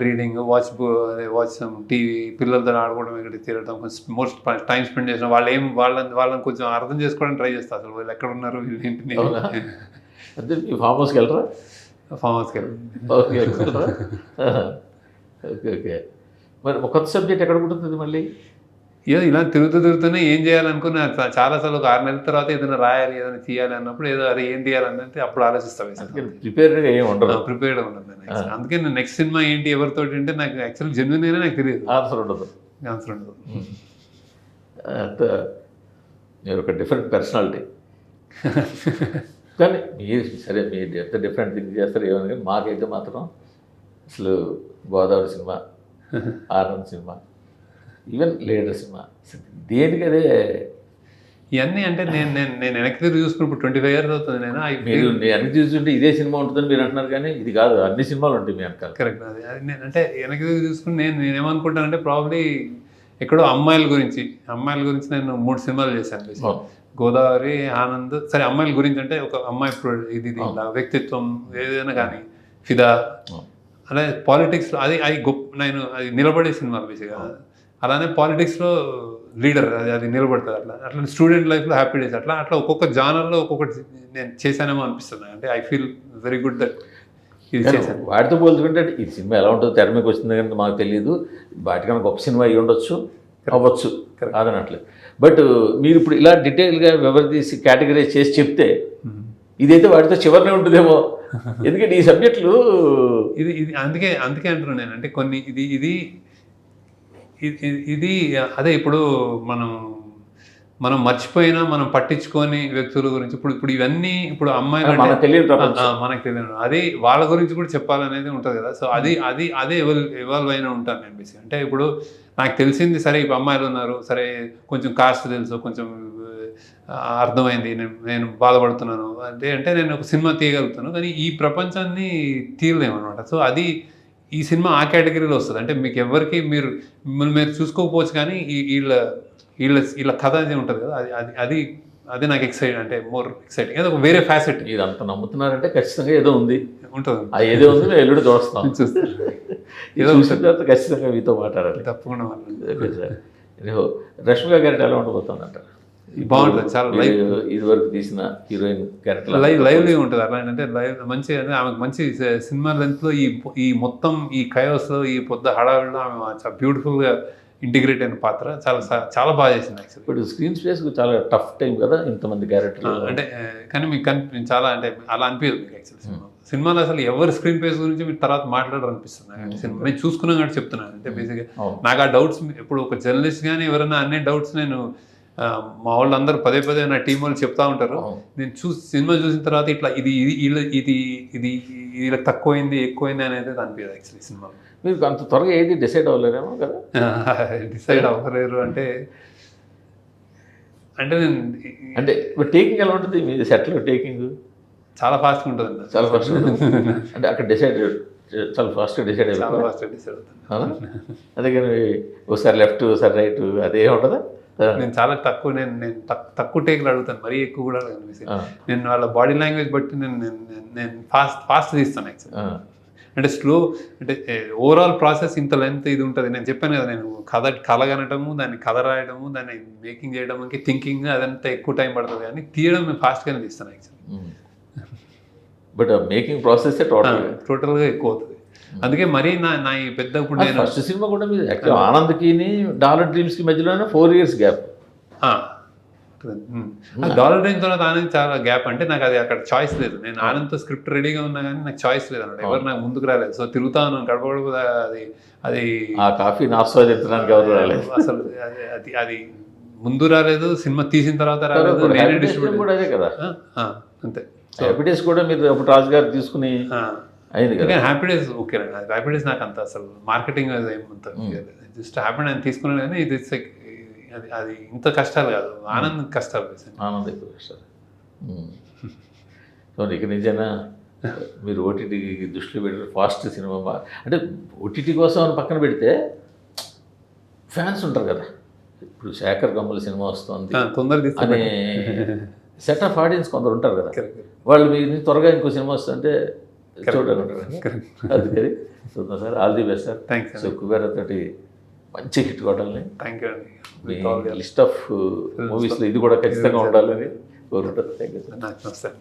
reading, watch some TV, పిల్లలతో ఆడుకోవడం, ఇక్కడ తిరగడం, కొంచెం మోర్ టైం స్పెండ్ చేసిన వాళ్ళని కొంచెం అర్థం చేసుకోవడానికి ట్రై చేస్తాను. అసలు వాళ్ళు ఎక్కడ ఉన్నారు వీళ్ళేంటి. ఫామ్ హౌస్కి వెళ్ళరా? ఫామ్ హౌస్కి వెళ్ళరా? Okay okay. మరి ఒక కొత్త సబ్జెక్ట్ ఎక్కడ పుట్టుతుంది మళ్ళీ? ఏదో ఇలా తిరుగుతూనే ఏం చేయాలనుకున్నా చాలాసార్లు ఒక 6 నెలల తర్వాత ఏదైనా రాయాలి, ఏదైనా తీయాలి అన్నప్పుడు ఏదో అది ఏం తీయాలంటే అప్పుడు ఆలోచిస్తాను. ప్రిపేర్డ్గా ఏమి ఉండదు, ప్రిపేర్డ్ ఉండదు. అందుకే నేను నెక్స్ట్ సినిమా ఏంటి ఎవరితోటి అంటే నాకు యాక్చువల్ జెన్యున్గానే నాకు తెలియదు, ఆన్సర్ ఉండదు. మీరు ఒక డిఫరెంట్ పర్సనాలిటీ. కానీ మీరు సరే మీరు ఎంత డిఫరెంట్ థింగ్ చేస్తారు ఏమని, కానీ మాకైతే మాత్రం అసలు Godavari cinema, Anand cinema, even leader cinema, దేనికి అదే ఇవన్నీ అంటే నేను వెనక్కి తిరిగి చూసుకున్నప్పుడు 25 years అవుతుంది. మీరు వెనక్కి చూస్తుంటే ఇదే సినిమా ఉంటుందని మీరు అంటున్నారు, కానీ ఇది కాదు, అన్ని సినిమాలు ఉంటాయి మీ వెనకాల. కరెక్ట్. అది నేను అంటే వెనక్కి తిరిగి చూసుకుని నేనేమనుకుంటానంటే ప్రాబ్లీ ఎక్కడో అమ్మాయిల గురించి నేను 3 సినిమాలు చేశాను. గోదావరి, ఆనంద్, సరే అమ్మాయిల గురించి అంటే ఒక అమ్మాయి ఇది వ్యక్తిత్వం ఏదైనా కానీ, ఫిదా, అలాగే పాలిటిక్స్లో అది గొప్ప నేను అది నిలబడే సినిమాలు బేసిక్గా. అలానే పాలిటిక్స్లో లీడర్ అది నిలబడుతుంది. అట్లా స్టూడెంట్ లైఫ్లో హ్యాపీ డేస్, అట్లా ఒక్కొక్క జానర్లో ఒక్కొక్కటి నేను చేశానేమో అనిపిస్తుంది. అంటే I feel very good that ఇది చేశాను. వాటితో పోల్చుకుంటే ఈ సినిమా ఎలా ఉంటుందో తెర మీదకి వచ్చింది కానీ మాకు తెలియదు. వాటికన్నా గొప్ప సినిమా అయ్యి ఉండొచ్చు, అవ్వచ్చు, కాదనట్లేదు. బట్ మీరు ఇప్పుడు ఇలా డీటెయిల్గా వివరదీసి కేటగరైజ్ చేసి చెప్తే ఇదైతే వాటితో చివరినే ఉంటుందేమో. ఎందుకంటే ఈ సబ్జెక్టులు ఇది అందుకే అంటున్నాను నేను. అంటే కొన్ని ఇది అదే ఇప్పుడు మనం మర్చిపోయినా మనం పట్టించుకొని వ్యక్తుల గురించి ఇప్పుడు ఇవన్నీ ఇప్పుడు అమ్మాయిలు మనకు తెలియదు, అది వాళ్ళ గురించి కూడా చెప్పాలనేది ఉంటుంది కదా. సో అదే ఎవాల్వ్ అయినా ఉంటాను నేను బేసిక్. అంటే ఇప్పుడు నాకు తెలిసింది సరే ఇప్పుడు అమ్మాయిలు ఉన్నారు, సరే కొంచెం కాస్ట్ తెలుసు, కొంచెం అర్థమైంది, నేను బాధపడుతున్నాను అంటే నేను ఒక సినిమా తీయగలుగుతాను, కానీ ఈ ప్రపంచాన్ని తీయలేమన్నమాట. సో అది ఈ సినిమా ఆ కేటగిరీలో వస్తుంది. అంటే మీకు ఎవరికి మిమ్మల్ని మీరు చూసుకోకపోవచ్చు, కానీ వీళ్ళ కథ అది ఉంటుంది కదా, అది నాకు ఎక్సైట్, అంటే మోర్ ఎక్సైటింగ్. అది ఒక వేరే ఫ్యాసెట్. ఇది అంత నమ్ముతున్నారంటే ఖచ్చితంగా ఏదో ఉంది, ఉంటుంది. ఏదో ఉంది, మేము ఎల్లుడు చూస్తాం. ఏదో తర్వాత ఖచ్చితంగా మీతో మాట్లాడాలి, తప్పకుండా. రష్మిక క్యారెక్టర్ ఎలా ఉండబోతుందంట? బాగుంటుంది, చాలా ఇది వరకు తీసిన హీరోయిన్ క్యారెక్టర్ లైవ్లీ ఉంటుంది. అలా అంటే లైవ్ మంచి, ఆమెకు మంచి సినిమా లెంత్లో ఈ మొత్తం ఈ కయోస్లో ఈ పొద్దు హడావిడిలో ఆమె చాలా బ్యూటిఫుల్గా ఇంటిగ్రేట్ అయిన పాత్ర చాలా బాగా చేసింది యాక్చువల్లీ. ఇప్పుడు స్క్రీన్ స్పేస్ చాలా టఫ్ టైం కదా ఇంతమంది క్యారెక్టర్ అంటే, కానీ మీకు చాలా అంటే అలా అనిపించదు మీకు యాక్చువల్లీ సినిమాలో అసలు ఎవరి స్క్రీన్ స్పేస్ గురించి మీరు తర్వాత మాట్లాడారు అనిపిస్తుంది సినిమా. నేను చూసుకున్నాం కాబట్టి చెప్తున్నాను. అంటే బేసిక్గా నాకు ఆ డౌట్స్ ఇప్పుడు ఒక జర్నలిస్ట్ కానీ ఎవరైనా అన్ని డౌట్స్ నేను మా వాళ్ళందరూ పదే నా టీం వాళ్ళు చెప్తా ఉంటారు. నేను సినిమా చూసిన తర్వాత ఇట్లా ఇది ఇలా తక్కువైంది ఎక్కువైంది అనేది అనిపించదు యాక్చువల్లీ సినిమా. మీరు అంత త్వరగా ఏది డిసైడ్ అవ్వలేరేమో కదా? డిసైడ్ అవ్వలేరు అంటే నేను అంటే టేకింగ్ ఎలా ఉంటుంది మీ సెట్లో? టేకింగ్ చాలా ఫాస్ట్గా ఉంటుంది. చాలా ఫాస్ట్ అంటే అక్కడ డిసైడ్ చాలా ఫాస్ట్గా డిసైడ్ అయిపోతుంది. చాలా ఫాస్ట్గా డిసైడ్ అవుతుంది. అదే కానీ ఒకసారి లెఫ్ట్ ఒకసారి రైట్ అదే ఉంటుందా? నేను చాలా తక్కువ తక్కువ టేక్లు అడుగుతాను, మరీ ఎక్కువ కూడా అడగను. నేను వాళ్ళ బాడీ లాంగ్వేజ్ బట్టి నేను ఫాస్ట్ తీస్తాను యాక్చువల్లీ. అంటే స్లో అంటే ఓవరాల్ ప్రాసెస్ ఇంత లెంత్ ఇది ఉంటుంది. నేను చెప్పాను కదా, నేను కథ కనటము, దాన్ని కథ రాయడము, దాన్ని మేకింగ్ చేయడానికి థింకింగ్ అదంతా ఎక్కువ టైం పడుతుంది, కానీ తీయడం నేను ఫాస్ట్గానే తీస్తాను యాక్చువల్లీ. బట్ మేకింగ్ ప్రాసెస్ టోటల్గా ఎక్కువ అవుతుంది. అందుకే మరీ నా ఈ పెద్ద ఇప్పుడు నేను ఫస్ట్ సినిమా కూడా మీరు యాక్చువల్ ఆనంద్కి డాలర్ డ్రీమ్స్కి మధ్యలోనే 4 years గ్యాప్. డాలర్ డ్రీమ్స్ తర్వాత ఆనంద్ చాలా గ్యాప్. అంటే నాకు అది అక్కడ చాయిస్ లేదు. నేను ఆనంద్తో స్క్రిప్ట్ రెడీగా ఉన్నా కానీ నాకు చాయిస్ లేదు అన్నమాట. ఎవరు నాకు ముందుకు రాలేదు. సో తిరుగుతా ఉన్నాను గడపడదు. అది ఆ కాఫీని ఆస్వాదించడానికి ఎవరు రాలేదు అసలు. అది ముందు రాలేదు, సినిమా తీసిన తర్వాత రాలేదు. నేనే డిస్ట్రిబ్యూటర్ కూడా అదే కదా. అంతే. హ్యాపీ డేస్ కూడా మీరు అప్పుడు రాజు గారు తీసుకుని అయింది కదా. హ్యాపీ డేస్ ఓకే అండి. హ్యాపీ డేస్ నాకు అంత అసలు మార్కెటింగ్ ఏమంత జస్ట్ హ్యాపీ నేను తీసుకున్నాను, కానీ ఇది అది ఇంత కష్టాలు కాదు. ఆనంద్ కష్టాలు, ఆనంద్ ఎక్కువ కష్టాలు. సో ఇక నిజంగా మీరు ఓటీటీకి దృష్టిలో పెట్టి ఫాస్ట్ సినిమా అంటే ఓటీటీ కోసం అని పక్కన పెడితే ఫ్యాన్స్ ఉంటారు కదా. ఇప్పుడు శేఖర్ కమ్ముల సినిమా వస్తుంది అనే సెట్ ఆఫ్ ఆడియన్స్ కొందరు ఉంటారు కదా. వాళ్ళు మీ త్వరగా ఇంకో సినిమా వస్తుంటే చూడాలి. అందుకని చూద్దాం sir. All the best sir. Thanks. So కుబేరతోటి మంచి హిట్ కొట్టాలని, థ్యాంక్ యూ అండి. మీ లిస్ట్ ఆఫ్ మూవీస్లో ఇది కూడా ఖచ్చితంగా ఉండాలని కోరుకుంటారు. Thank you sir. నమస్తే.